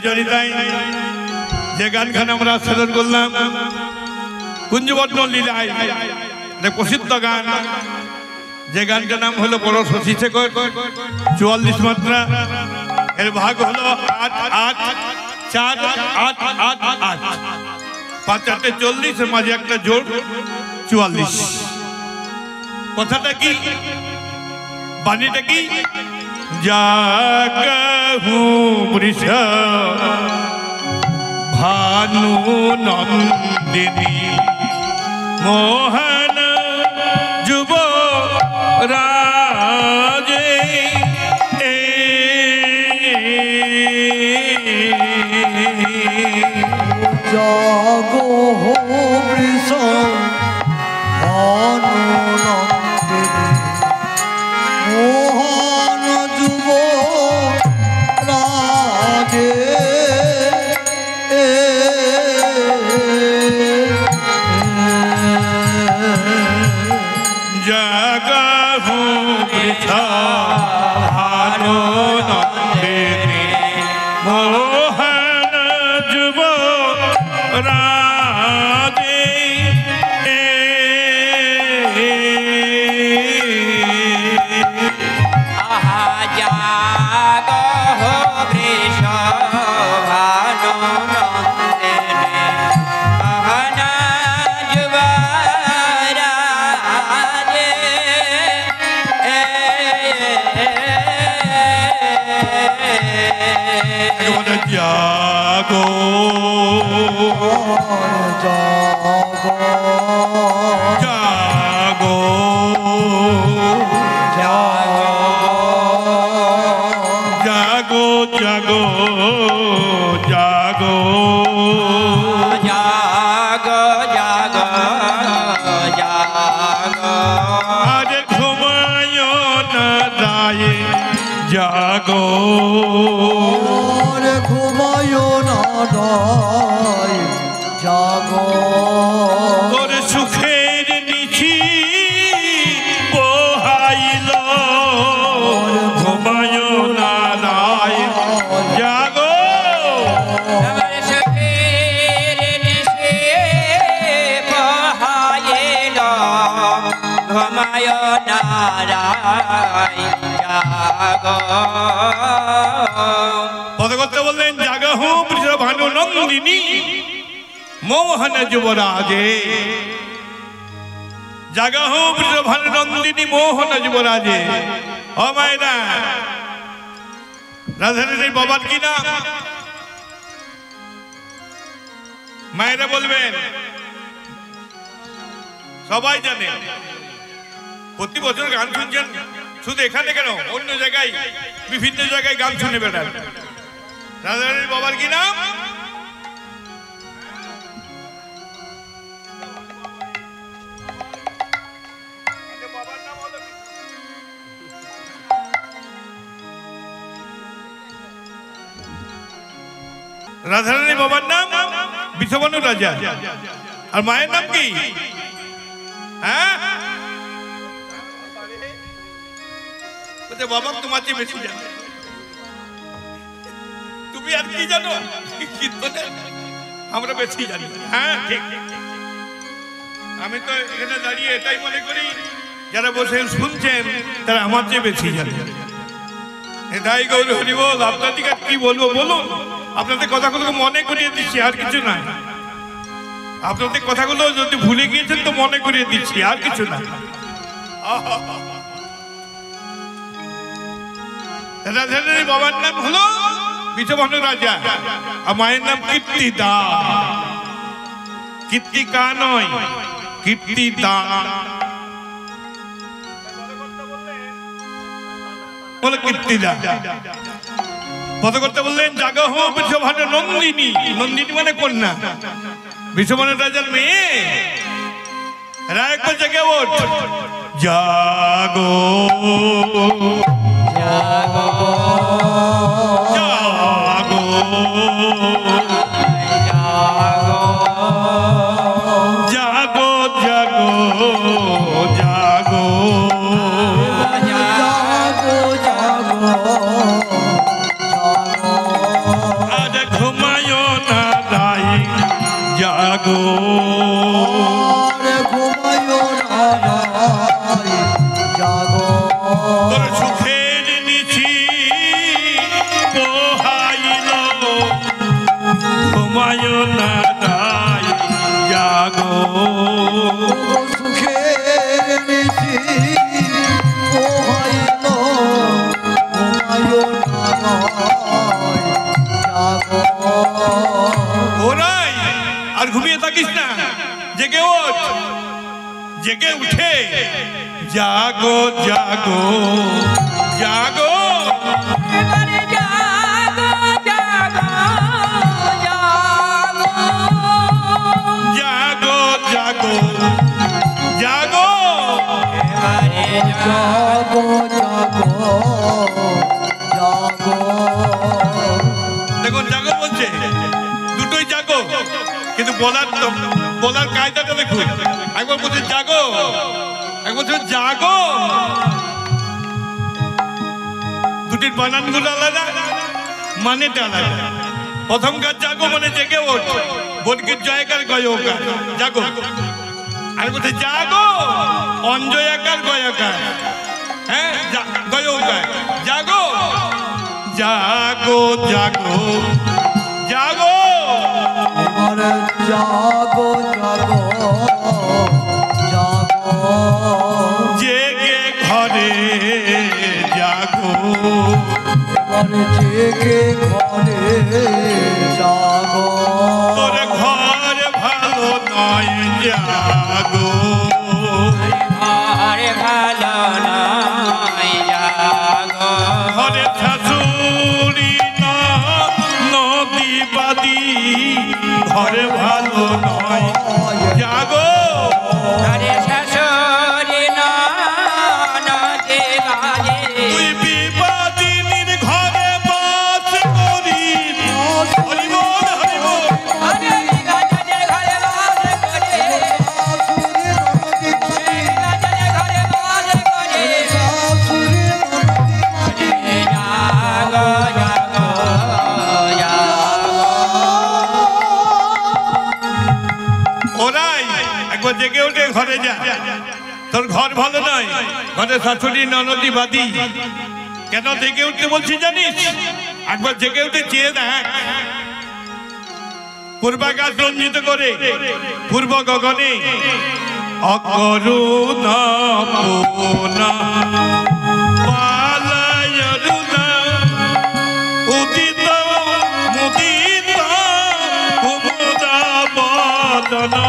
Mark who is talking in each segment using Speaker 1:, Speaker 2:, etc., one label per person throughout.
Speaker 1: জনিতাই যে গানখানে আমরা সাধন করলাম কুঞ্জবর্ণ লীলায় প্রসিদ্ধ গান, যে গানটার নাম হলো বড় শশী শেখর। 44 মাত্রা, এর ভাগ হলো 8 8 4 8 8 8, 5 8 40, এর মাঝে একটা জোড় 44। কথাটা কি, বাণীটা কি? জাগহু বৃষ ভানু নন্দিনী মোহন যুব রাজে
Speaker 2: জাগো হো বৃষ ভানু নন্দিনী মোহন যুব রাজে
Speaker 1: জাগহু বৃষ ভানু নন্দিনী মোহন যুব রাজে
Speaker 3: জাগো বৃষ ভানু নন্দিনী মোহন যুব রাজে
Speaker 1: জাগো জাগো জাগো জাগো জাগো
Speaker 3: জাগো জাগো জাগো
Speaker 1: আজ ঘুমায় না দায়ে জাগো
Speaker 2: ঘুমায় না দায় জাগো
Speaker 1: তোর সুখের নিচি পোহাইল ঘুমায় না দায়ে জাগো
Speaker 3: আমার সখীর নিশে পহাইল ঘুমায় না রায় জাগো।
Speaker 1: পদ করতে বললেন জাগহু বৃষ ভানু নন্দিনী মোহন যুবরাজে। জাগহু বৃষ ভানু নন্দিনী মোহন যুবরাজে। ও মায়েরা, রাধারানীর বাবার কি নাম? মায়েরা বলবেন, সবাই জানে। প্রতি বছর গান শুনছেন, শুধু এখানে কেন, অন্য জায়গায় বিভিন্ন জায়গায় গান শুনে বেড়ান। রাধারানীর বাবার কি নাম? রাধারানীর বাবার নাম বিষবর্ণ রাজা। আর মায়ের নাম কি? হ্যাঁ, বাবা তোমার চেয়ে বেশি জানো। তুমি আর কি জানো? আমরা বেশি জানি। হ্যাঁ ঠিক। আমি তো এখানে দাঁড়িয়ে এটাই মনে করি, যারা বসে শুনছেন তারা আমার চেয়ে বেশি জানে। তাই গৌর হরি বল। আপনাদের কি বলবো বলুন? আপনাদের কথাগুলো মনে করিয়ে দিচ্ছি, আর কিছু না। আপনাদের কথাগুলো যদি ভুলে গিয়েছেন তো মনে করিয়ে দিচ্ছি, আর কিছু না। রাধারানীর বাবার নাম হলো বিষবর্ণ রাজা, আর মায়ের নাম কীর্তিদা। কীর্তিকা নয়, কীর্তিদা। বলে কীর্তিদা। পদ করতে বললেন জাগহু বিষবর্ণ নন্দিনী। নন্দিনী মানে কন্যা, বিষবর্ণ রাজার মেয়ে। রায় জেগে ওঠ, জাগো
Speaker 3: জাগো
Speaker 1: জাগো জাগো জাগো জাগো আজ ঘুমায় না দাই জাগো জাগো
Speaker 2: সুখের নিশি ও হইল ঘুমায়ো না জাগো
Speaker 1: ওরাই আর ঘুমিয়ে থাকিস না, জেগে ওঠ, জেগে উঠে জাগো জাগো জাগো
Speaker 3: এবারে জাগো জাগো জাগো
Speaker 1: জাগো জাগো জাগো
Speaker 3: এবারে
Speaker 2: জাগো জাগো জাগো
Speaker 1: দেখুন জাগো বলছে, দুটোই জাগো, কিন্তু বলার কায়দাটা দেখুন। একবার বলছে জাগো, একবার বলছে জাগো, দুটির বানানগুলো আলাদা, মানেটা আলাদা। প্রথম কাজ জাগো মানে জেগে ওঠ, বর্গের জয়কার গয়কার জাগো। আর বলছে জাগো অঞ্জয়াকার গয়কার, হ্যাঁ গয়কার জাগো জাগো জাগো জাগো
Speaker 2: এবারে জাগো জাগো জাগো
Speaker 1: জেগে ঘরে জাগো
Speaker 2: এবারে জেগে ঘরে জাগো
Speaker 1: তোর ঘর ভালো নয় জাগো
Speaker 3: আরে ভালো নয় জাগো
Speaker 1: ঘরে শাশুড়ি না নদীবাদী, ঘরে ভালো নয় জাগো
Speaker 3: আরে শাশুড়ি ননদে বাজে
Speaker 1: তুই বিবাদিনীর ঘরে বাস করি। হরি বল হরি বল
Speaker 3: আরে গাজনের ঘরে বাস করে গাজনের ঘরে বাস করে জাগো জাগো জাগো
Speaker 1: ওরাই একবার জেগে উঠে ঘরে যা, তোর ঘর ভালো নয়, ঘরে শাশুড়ি ননদি বাদী। কেন জেগে উঠতে বলছি জানিস? একবার জেগে উঠে চেয়ে দেখ, পূর্বাকাশ রঞ্জিত করে পূর্ব গগনে অকরুণা পোনা পালায়রুণা উদিত মুদিত কুমুদা বদনা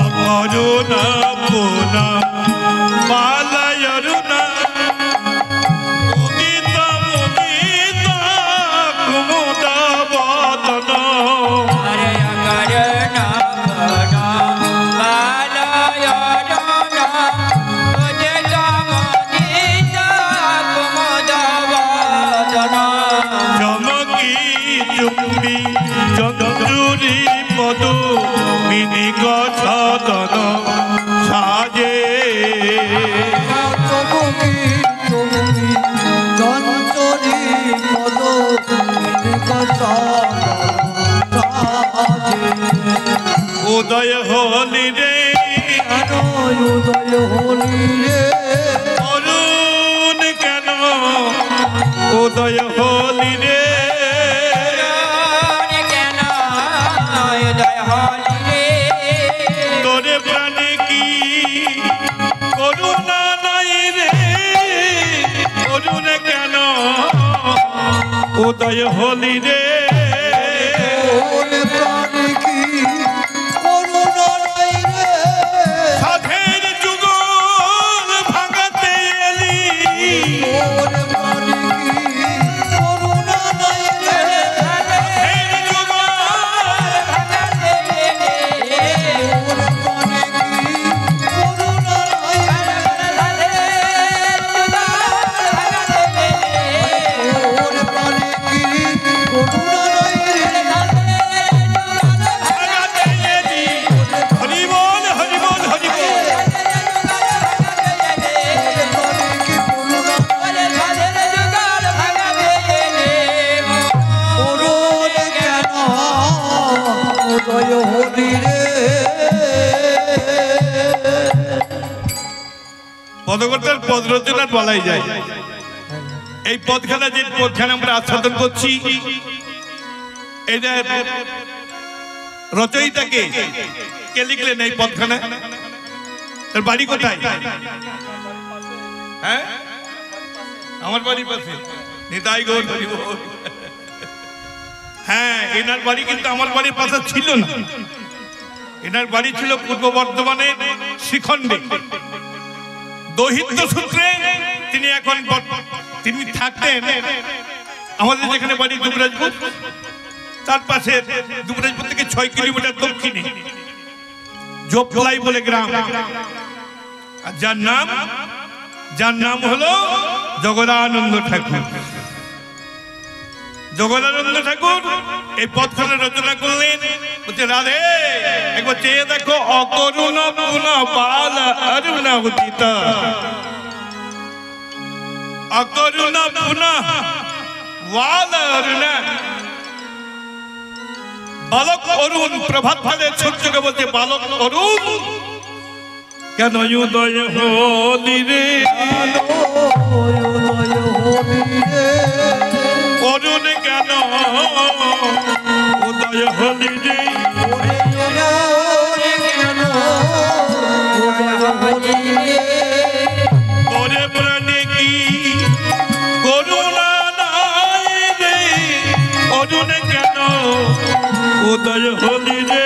Speaker 1: অকরুণা পোনা পালায়রুণা উদিত মুদিত কুমুদা বদনা
Speaker 3: আরে করুণা করুণা বালয়রুণা উদিত মুদিত কুমুদবদনা
Speaker 1: চমকি চুম্বি চন্দ্রুরি পদ মিনি গছদন সাজে উদয় হলি রে
Speaker 2: উদয় হলি রে
Speaker 1: অরুণ কেন উদয় হলি রে
Speaker 3: কেন উদয় হলি রে
Speaker 1: তোরে প্রাণে কি করুণা নাই রে অরুণ কেন উদয় হলি রে
Speaker 2: ওরে প্রাণে কি করুণা নাই রে
Speaker 1: সাধের যুগল ভাঙাতে এলি
Speaker 2: ওরে প্রাণে কি করুণা নাই রে
Speaker 1: সাধের যুগল
Speaker 2: ওরে প্রাণে কি করুণা নাই রে ওরে প্রাণে কি করুণা নাই রে
Speaker 1: পদকর্তার পদ রচনার বলাই যায়। এই পদখানা যে পদখানা আমরা আস্বাদন করছি, এটা রচয়িতাকে কে লিখলেন এই পদখানা? তার বাড়ি কোথায়? হ্যাঁ, আমার বাড়ির পাশে নিতাই গৌর হরি বল। হ্যাঁ, এনার বাড়ি কিন্তু আমার বাড়ির পাশে ছিল না। এনার বাড়ি ছিল পূর্ব বর্ধমানের শিখণ্ডে। দৌহিত্র সূত্রে তিনি থাকতেন আমাদের যেখানে বাড়ি দুবরাজপুর, তার পাশে দুবরাজপুর থেকে 6 কিলোমিটার দক্ষিণে জোপলাই বলে গ্রাম, আর যার নাম হলো জগদানন্দ ঠাকুর। জগদানন্দ ঠাকুর এই পদখানা রচনা করলেন। বলছে, রাধে একবার চেয়ে দেখো, অকরুণ পুন বাল অরুণ উদিত, অকরুণ পুন বাল অরুণ, বালক অরুণ। প্রভাত ফলে সূর্যকে বলছে বালক অরুণ, কেন উদয় হলি রে, অরুণ কেন উদয় হলি রে, তোরে প্রাণে কি করুণা নাই রে, অরুণ কেন উদয় হলি রে।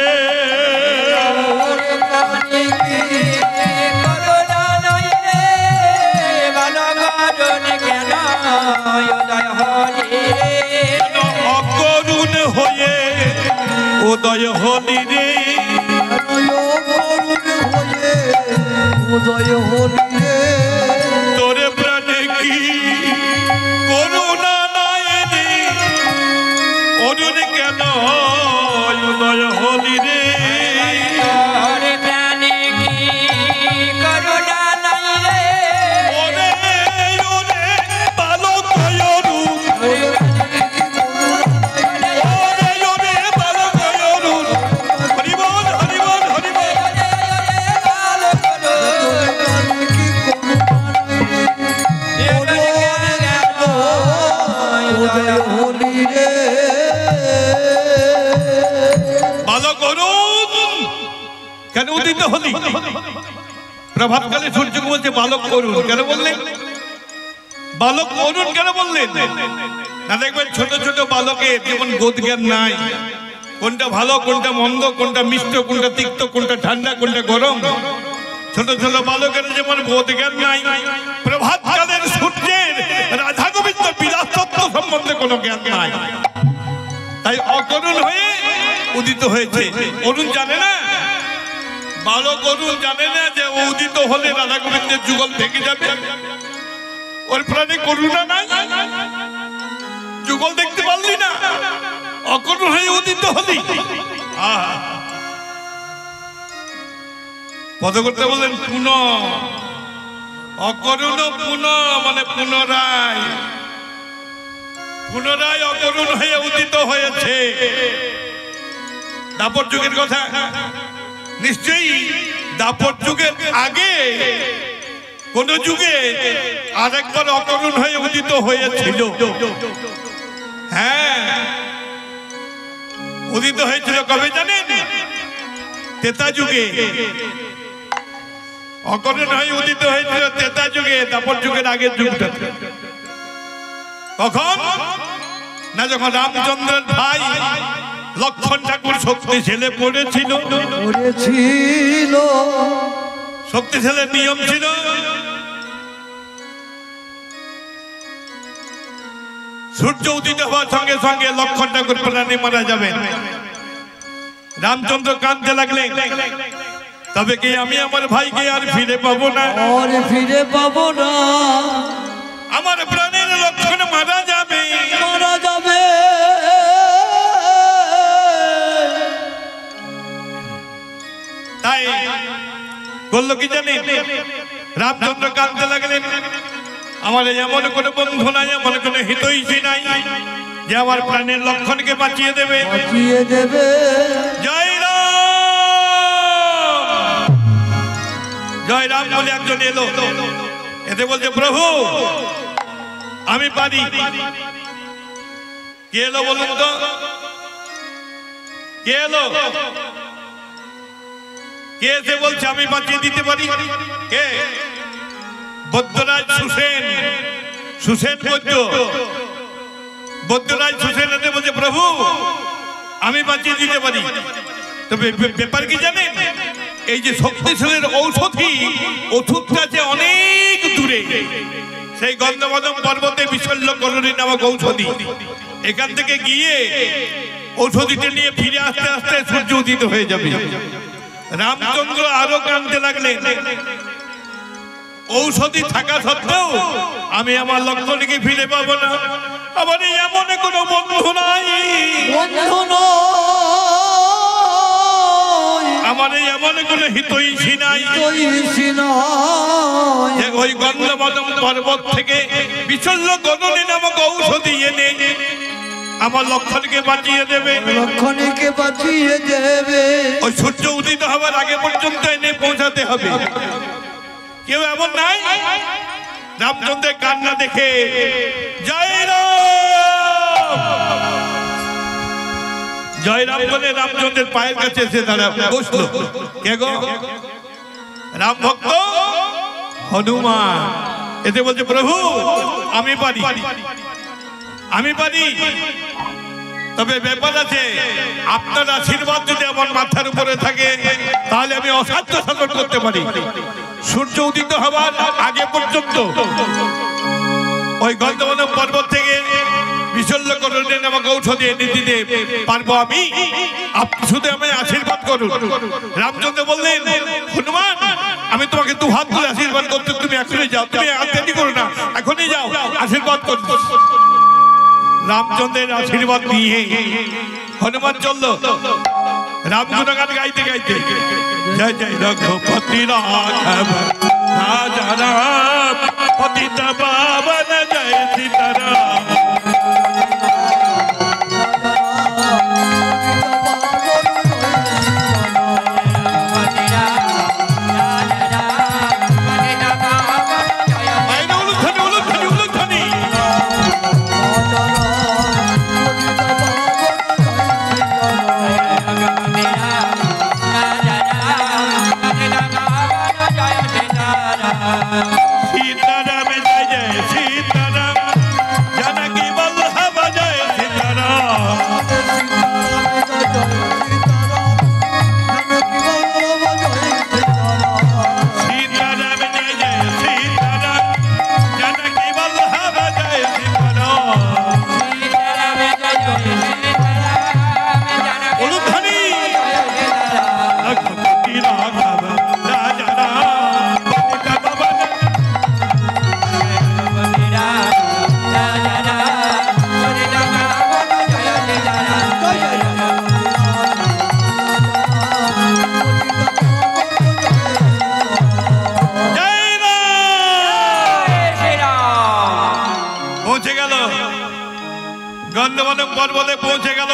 Speaker 1: অকরুণ হয়ে উদয় হলি রে,
Speaker 2: উদয় হলি রে,
Speaker 1: তোরে প্রাণে কি করুণা নাই রে, অরুণ কেন উদয় হলি রে। কেন উদিত হলি? প্রভাতকালে সূর্যকে বলছে বালক অরুণ, কেন বললেন? বালক অরুণ কেন বললেন? না, দেখবেন ছোট ছোট বালকের যেমন বোধ জ্ঞান নাই, কোনটা ভালো কোনটা মন্দ, কোনটা মিষ্ট কোনটা তিক্ত, কোনটা ঠান্ডা কোনটা গরম, ছোট ছোট বালকের যেমন বোধ জ্ঞান নাই, প্রভাতকালের সূর্যের রাধা গোবিন্দ বিলাস তত্ত্ব সম্বন্ধে কোনো জ্ঞান নাই, তাই অকরুণ হয়ে উদিত হয়েছে। অরুণ জানে না, বালক অরুণ জানে না যে উদিত হলে রাধা গোবিন্দের যুগল ভেঙে যাবে, ওর প্রাণে করুণা নাই, যুগল দেখতে পারলি না, অকরুণ হয়ে উদিত হলি। পদকর্তা বললেন পুন, অকরুণ পুন মানে পুনরায়, পুনরায় অকরুণ হয়ে উদিত হয়েছে। দাপর যুগের কথা, নিশ্চয়ই দাপর যুগের আগে কোন যুগে আরেকবার অকরুণ হয়ে উদিত হয়েছিল। হ্যাঁ, উদিত হয়েছিল কবে জানেন? ত্রেতা যুগে অকরুণ হয়ে উদিত হয়েছিল, ত্রেতা যুগে, দাপর যুগের আগের যুগটা। কখন না, যখন রামচন্দ্রের ভাই লক্ষণ ঠাকুর শক্তি ছেলে পড়েছিল, শক্তি ছেলের নিয়ম ছিল সূর্য উদিত হওয়ার সঙ্গে সঙ্গে লক্ষণ ঠাকুর প্রাণে মারা যাবেন। রামচন্দ্র কাঁদতে লাগলেন, তবে কি আমি আমার ভাইকে আর ফিরে পাবো না,
Speaker 2: আর ফিরে পাবো না,
Speaker 1: আমার প্রাণের লক্ষণ মারা যাবে,
Speaker 2: মারা যাবে।
Speaker 1: তাই বললো কি জানেন, রামচন্দ্র কাঁদতে লাগলেন, আমার এমন কোনো বন্ধু নাই, এমন কোনো হিতৈষী নাই যে আমার প্রাণের লক্ষণকে বাঁচিয়ে দেবে,
Speaker 2: বাঁচিয়ে দেবে।
Speaker 1: জয় রাম, জয় রাম বলে একজন এলো, এতে বলছে প্রভু আমি পারি। কে এলো বলুন তো, কে এলো? কে এসে বলছে আমি বাঁচিয়ে দিতে পারি? কে? বৈদ্যরাজ সুসেন, সুসেন বৈদ্য, বৈদ্যরাজ সুসেন এসে বলছে প্রভু আমি বাঁচিয়ে দিতে পারি। তবে ব্যাপার কি জানেন, এই যে শক্তিশালীর ঔষধি ওষুধটা আছে অনেক দূরে, সেই গন্ধমাদন পর্বতে বিশল্যকরণী নামক ঔষধি। এখান থেকে গিয়ে ঔষধিটা নিয়ে ফিরে আসতে আসতে সূর্য উদিত হয়ে যাবে। রামচন্দ্র আরো কাঁদতে লাগলেন, ঔষধি থাকা সত্ত্বেও আমি আমার লক্ষ্মণকে ফিরে পাবো না। আমার এমন কোনো বন্ধু নাই, আমার এমন কোনো হিতৈষী নাই যে ওই গন্ধমাদন পর্বত থেকে বিশল্যকরণী নামক ঔষধি এনে আমার লক্ষ্মণকে বাঁচিয়ে দেবে,
Speaker 2: লক্ষ্মণকে বাঁচিয়ে দেবে।
Speaker 1: ওই সূর্য উদিত হবার আগে পর্যন্ত এনে পৌঁছাতে হবে। কেউ এমন নাই? রামচন্দ্রের কান্না দেখে জয় রাম, জয় রাম বলে রামচন্দ্রের পায়ের কাছে এসে দাঁড়া বসলো। কে গো? রাম ভক্ত হনুমান। এতে বলছে প্রভু আমি পারি, আমি পারি। তবে ব্যাপার আছে, আপনার আশীর্বাদ যদি আমার মাথার উপরে থাকে তাহলে আমি অসাধ্য সাধন করতে পারি। সূর্য উদিত হবার আগে পর্যন্ত ওই গন্ধমাদন পর্বত থেকে বিশল্যকরণী নামক ঔষধি এনে দিতে পারবো আমি। আপনি শুধু আমায় আশীর্বাদ করুন। রামচন্দ্র বললেন হনুমান আমি তোমাকে দু হাত ধরে আশীর্বাদ করতে, তুমি এখনই যাও, তুমি দেরি করো না, এখনই যাও, আশীর্বাদ করো। রামচন্দ্রের আশীর্বাদ নিয়ে হনুমান চলল রাম গুণগান গাইতে গাইতে। জয় জয় রঘুপতি রাঘব রাজা রাম পতিত পাবন জয় সীতারাম। सीताराम जय जय सीताराम, जानकी वल्लभ जय सीताराम। सीताराम जय जय सीताराम, जानकी वल्लभ जय सीताराम। उलूध्वनि रघुपति राघव राजा राम। গন্ধমাদন পর্বতে পৌঁছে গেল,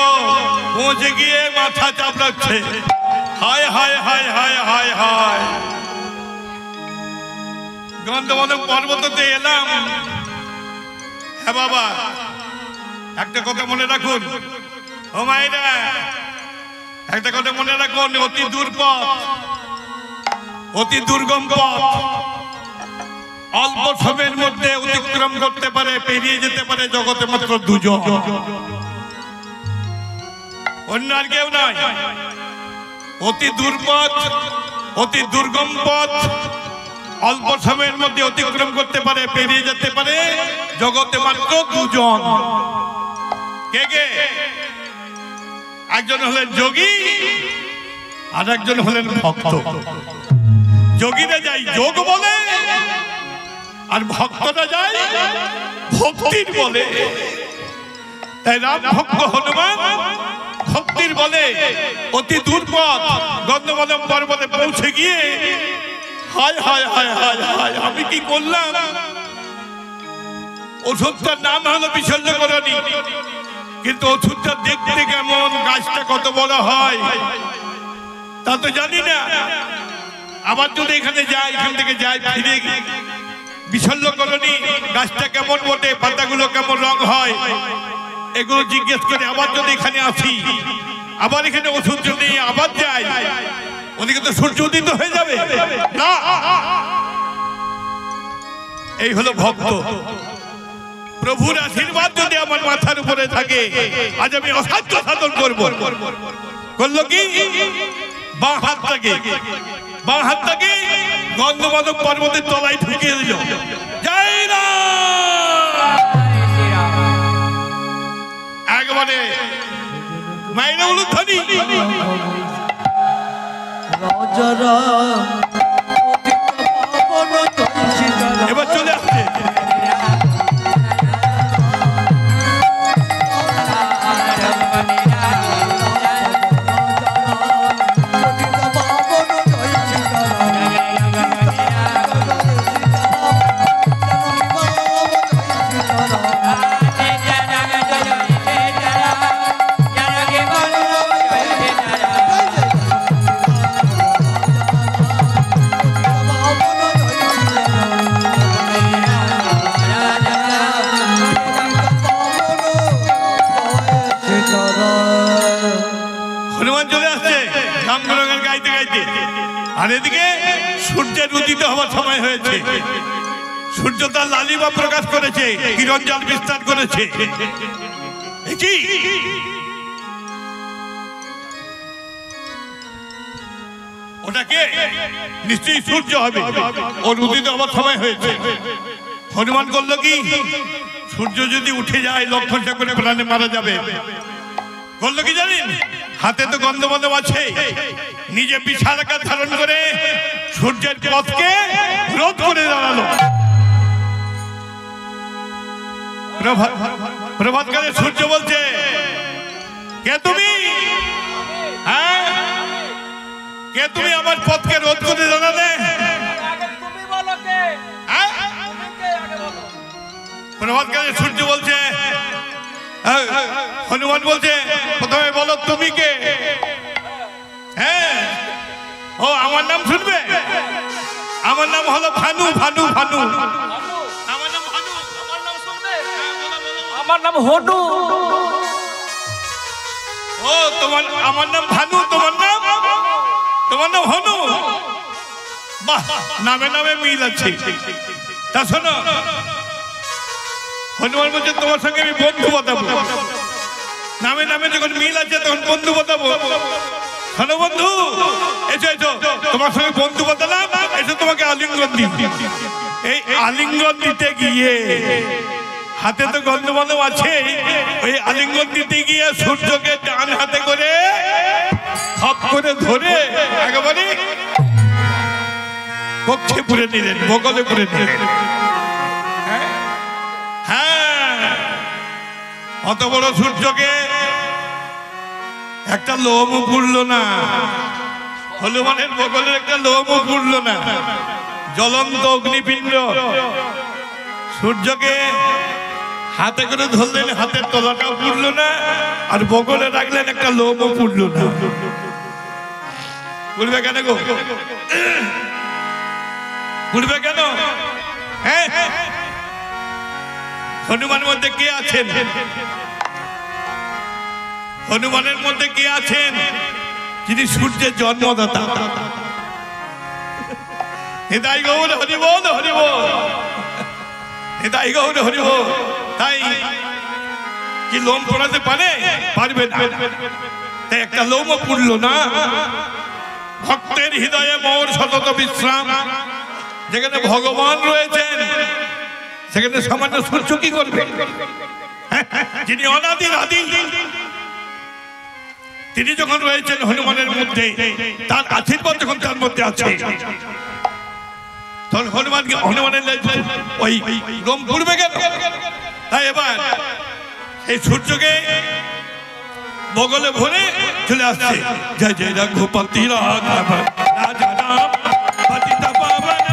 Speaker 1: পৌঁছে গিয়ে মাথা চাপড়াচ্ছে, হায় হায় হায় হায় হায় হায়। গন্ধমাদন পর্বততে এলাম। হ্যাঁ বাবা একটা কথা মনে রাখুন, ও মায়েরা একটা কথা মনে রাখুন, অতি দূর পথ, অতি দুর্গম পথ, অল্প সময়ের মধ্যে অতিক্রম করতে পারে, পেরিয়ে যেতে পারে জগতে মাত্র দুজন, অন্য আর কেউ নয়। অতি দুর্পথ, অতি দুর্গম পথ, অল্প সময়ের মধ্যে অতিক্রম করতে পারে, পেরিয়ে যেতে পারে জগতে মাত্র দুজন। কে কে? একজন হলেন যোগী আর একজন হলেন ভক্ত। যোগীরা যাই যোগ বলে আর ভক্তরা যায় ভক্তির বলে। তাই রাম ভক্ত হনুমান ভক্তির বলে অতি দূর পথ গন্ধমাদন পর্বতে পৌঁছে গিয়ে হায় হায় হায় হায় হায় আমি কি করলাম। ওষুধটার নাম হলো বিশল্যকরণী, কিন্তু ওষুধটা দেখতে কেমন, গাছটা কত বড় হয় তা তো জানি না। আবার যদি এখানে যাই, এখান থেকে যাই, ফিরে বিশল্য কলোনি গাছটা কেমন বটে, পাতাগুলো কেমন রং হয়, এগুলো জিজ্ঞেস করে আবার যদি এখানে আসি, আবার এখানে ওষুধ যদি আবার যাই, ওদিকে তো সূর্য উদিত হয়ে যাবে না। এই হলো ভক্ত। প্রভুর আশীর্বাদ যদি আমার মাথার উপরে থাকে, আজ আমি অসাধ্য সাধন করব। করলো কি? বাঁ হাতটাকে গন্ধমাদক পর্বতের তলায় ঢুকিয়ে দিল। জয় রাম। একবারে মায়ের উলুধ্বনি। এবার চলে আসছে আর এদিকে সূর্যের উদিত হওয়ার সময় হয়েছে। সূর্য তার লালিমা প্রকাশ করেছে, কিরণ জল বিস্তার করেছে। ওটাকে নিশ্চয়ই সূর্য হবে, ওর উদিত হওয়ার সময় হয়েছে। হনুমান করলো কি? সূর্য যদি উঠে যায় লক্ষণ করে প্রাণে মারা যাবে। করলো কি জানেন? হাতে তো গন্ধমাদক আছে, নিজে বিশাল আকার ধারণ করে সূর্যের পথকে রোধ করে দাঁড়ালো। প্রভাতকালে সূর্য বলছে, কে তুমি? হ্যাঁ, কে তুমি আমার পথকে রোধ করে দাঁড়ালে? প্রভাতকালে সূর্য বলছে, হনুমান বলছে, প্রথমে বলো তুমি কে? হ্যাঁ, ও আমার নাম শুনবে? আমার নাম হলো ভানু। ভানু ভানু আমার নাম ভানু। আমার নাম শুনবে?
Speaker 3: আমার নাম হনু।
Speaker 1: ও তোমার, আমার নাম ভানু, তোমার নাম হনু। বাহ, নামে নামে মিল আছে। তা শোনো, হনুমান বলছে তোমার সঙ্গে আমি বন্ধু বাঁধাবো। নামে নামে যখন মিল আছে তখন বন্ধু বাঁধাবো। শোনো বন্ধু, এসো এসো, তোমার সঙ্গে বন্ধু বাঁধালাম, এসো তোমাকে আলিঙ্গন দিই। এই আলিঙ্গন দিতে গিয়ে হাতে তো গন্ধমাদক আছে, ওই আলিঙ্গন দিতে গিয়ে সূর্যকে ডান হাতে করে খপ করে ধরে একেবারে কক্ষে পুরে নিলেন, বগলে পুরে নিলেন। হ্যাঁ, অত বড় সূর্যকে একটা লোমও পুড়ল না, হনুমানের বগলের একটা লোমও পুড়ল না। জ্বলন্ত অগ্নিপিণ্ড সূর্যকে হাতে করে ধরলেন, হাতের তলাটাও পুড়ল না, আর বগলে রাখলেন, একটা লোমও পুড়ল না। পুড়বে কেন গো? পুড়বে কেন? হ্যাঁ, হনুমানের মধ্যে কে আছেন? হনুমানের মধ্যে কে আছেন? যিনি সূর্যের জন্মদাতা। হৃদয় গৌর হরি বল, হরি বল, হৃদয় গৌর হরি বল। তাই কি লোম পড়াতে পারবে না? তাই একটা লোমও পুড়ল না। ভক্তের হৃদয়ে মোর সতত বিশ্রাম। যেখানে ভগবান রয়েছেন সেখানে সামান্য সূর্য কি করবে? যিনি অনাদির আদি, তিনি যখন রয়েছেন হনুমানের মধ্যে, তার আশীর্বাদ যখন তার মধ্যে আছে, তখন হনুমানের ওই লোম পুড়বে কেন? তাই এবার এই সূর্যকে বগলে ভরে চলে আসছে। জয় জয় রঘুপতি রাঘব রাজা রাম পতিত পাবন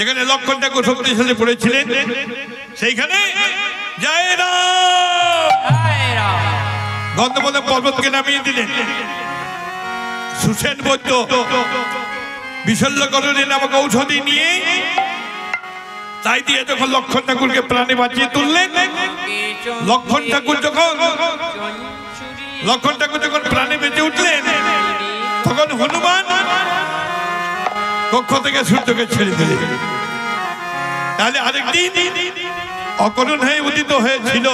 Speaker 1: যেখানে লক্ষণ ঠাকুর শক্তিশালী পড়েছিলেন সেইখানে জয় রাম গন্ধবলে পর্বতকে নামিয়ে দিলেন। সুসেন বৈদ্য বিশল্যকরণী নামক ঔষধি নিয়ে তাই দিয়ে যখন লক্ষণ ঠাকুরকে প্রাণে বাঁচিয়ে তুললেন, লক্ষণ ঠাকুর যখন প্রাণে বেঁচে উঠলেন, তখন হনুমান কক্ষ থেকে সূর্যকে ছেড়ে দিলেন। তাহলে আরেকদিন অকরুণ হয়ে উদিত হয়েছিল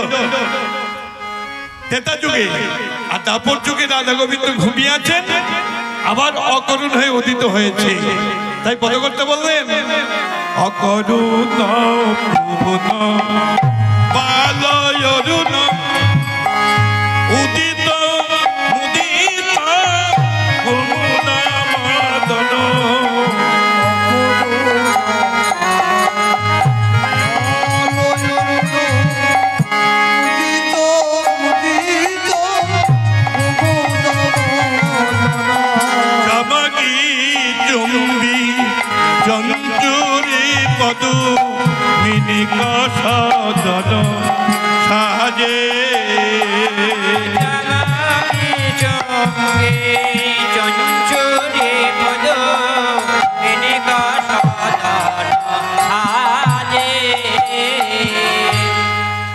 Speaker 1: ত্রেতা যুগে, আর দাপর যুগে রাধা গোবিন্দ ঘুমিয়ে আছেন, আবার অকরুণ হয়ে উদিত হয়েছে। তাই পদ করতে বললেন অকরুণ বালয়রুণ উদিত মুদিত করুণামদন চমকি চুম্বি চঞ্চুরি পদু মিনিক সদন সাজে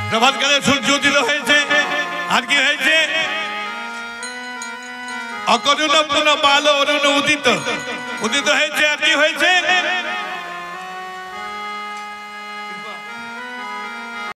Speaker 1: প্রভাতকালে সূর্য উদিত হয়েছে, আর কি হয়েছে? অকরুণ পুনঃ বাল অরুণ উদিত হয়েছে, আর কি হয়েছে?